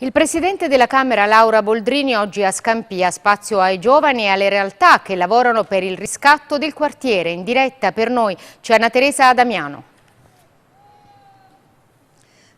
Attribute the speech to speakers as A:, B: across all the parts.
A: Il Presidente della Camera Laura Boldrini oggi a Scampia, spazio ai giovani e alle realtà che lavorano per il riscatto del quartiere. In diretta per noi c'è Anna Teresa Damiano.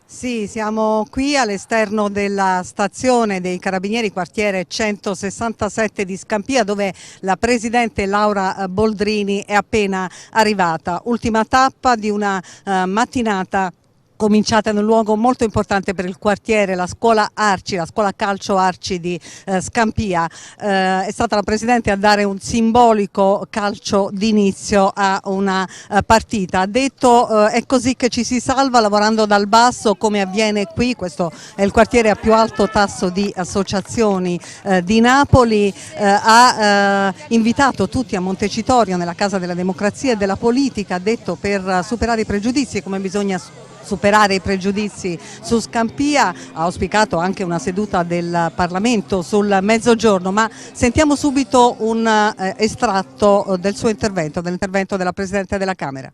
B: Sì, siamo qui all'esterno della stazione dei Carabinieri quartiere 167 di Scampia, dove la Presidente Laura Boldrini è appena arrivata. Ultima tappa di una mattinata cominciata in un luogo molto importante per il quartiere, la scuola Arci, la scuola calcio Arci di Scampia. È stata la Presidente a dare un simbolico calcio d'inizio a una partita. Ha detto è così che ci si salva, lavorando dal basso, come avviene qui. Questo è il quartiere a più alto tasso di associazioni di Napoli. Ha invitato tutti a Montecitorio, nella Casa della Democrazia e della Politica, ha detto, per superare i pregiudizi, come bisogna superare i pregiudizi su Scampia. Ha auspicato anche una seduta del Parlamento sul mezzogiorno, ma sentiamo subito un estratto del suo intervento, dell'intervento della Presidente della Camera.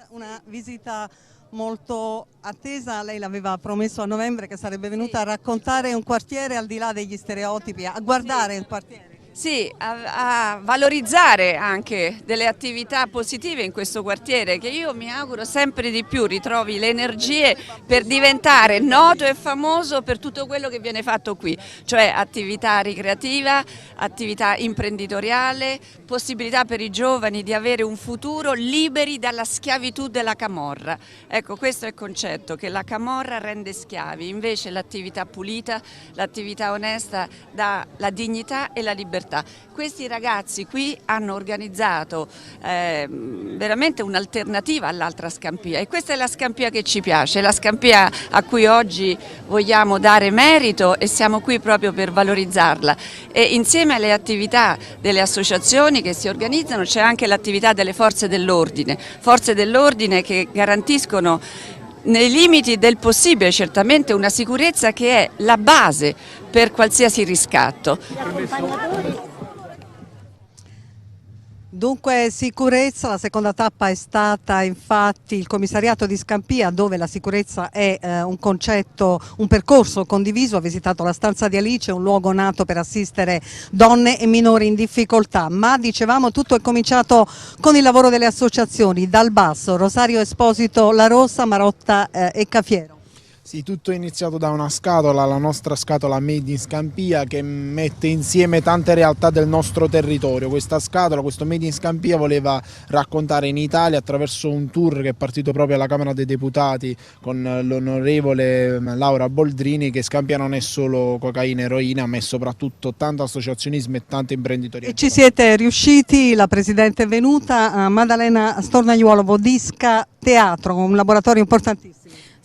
B: Una visita molto attesa, lei l'aveva promesso a novembre che sarebbe venuta a raccontare un quartiere al di là degli stereotipi, a guardare il quartiere.
C: Sì, a valorizzare anche delle attività positive in questo quartiere, che io mi auguro sempre di più ritrovi le energie per diventare noto e famoso per tutto quello che viene fatto qui, cioè attività ricreativa, attività imprenditoriale, possibilità per i giovani di avere un futuro liberi dalla schiavitù della camorra. Ecco, questo è il concetto, che la camorra rende schiavi, invece l'attività pulita, l'attività onesta dà la dignità e la libertà. Questi ragazzi qui hanno organizzato veramente un'alternativa all'altra Scampia, e questa è la Scampia che ci piace, la Scampia a cui oggi vogliamo dare merito, e siamo qui proprio per valorizzarla. E insieme alle attività delle associazioni che si organizzano c'è anche l'attività delle forze dell'ordine che garantiscono nei limiti del possibile certamente una sicurezza che è la base per qualsiasi riscatto.
B: Dunque sicurezza, la seconda tappa è stata infatti il commissariato di Scampia, dove la sicurezza è un concetto, un percorso condiviso. Ha visitato la stanza di Alice, un luogo nato per assistere donne e minori in difficoltà, ma dicevamo tutto è cominciato con il lavoro delle associazioni, dal basso. Rosario Esposito La Rossa, Marotta e Cafiero.
D: Sì, tutto è iniziato da una scatola, la nostra scatola Made in Scampia, che mette insieme tante realtà del nostro territorio. Questa scatola, questo Made in Scampia, voleva raccontare in Italia, attraverso un tour che è partito proprio alla Camera dei Deputati con l'onorevole Laura Boldrini, che Scampia non è solo cocaina e eroina, ma è soprattutto tanto associazionismo e tanto imprenditoria.
B: E ci siete riusciti, la Presidente è venuta, Maddalena Stornaiuolo, Vodisca Teatro, un laboratorio importantissimo.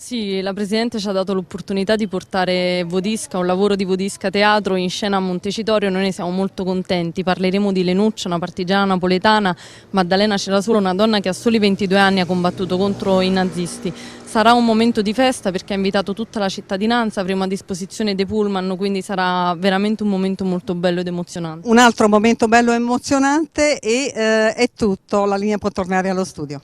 E: Sì, la Presidente ci ha dato l'opportunità di portare Vodisca, un lavoro di Vodisca Teatro in scena a Montecitorio. Noi ne siamo molto contenti. Parleremo di Lenuccia, una partigiana napoletana. Maddalena Cerasolo, una donna che a soli 22 anni ha combattuto contro i nazisti. Sarà un momento di festa perché ha invitato tutta la cittadinanza, avremo a disposizione dei pullman, quindi sarà veramente un momento molto bello ed emozionante.
B: Un altro momento bello e emozionante e è tutto, la linea può tornare allo studio.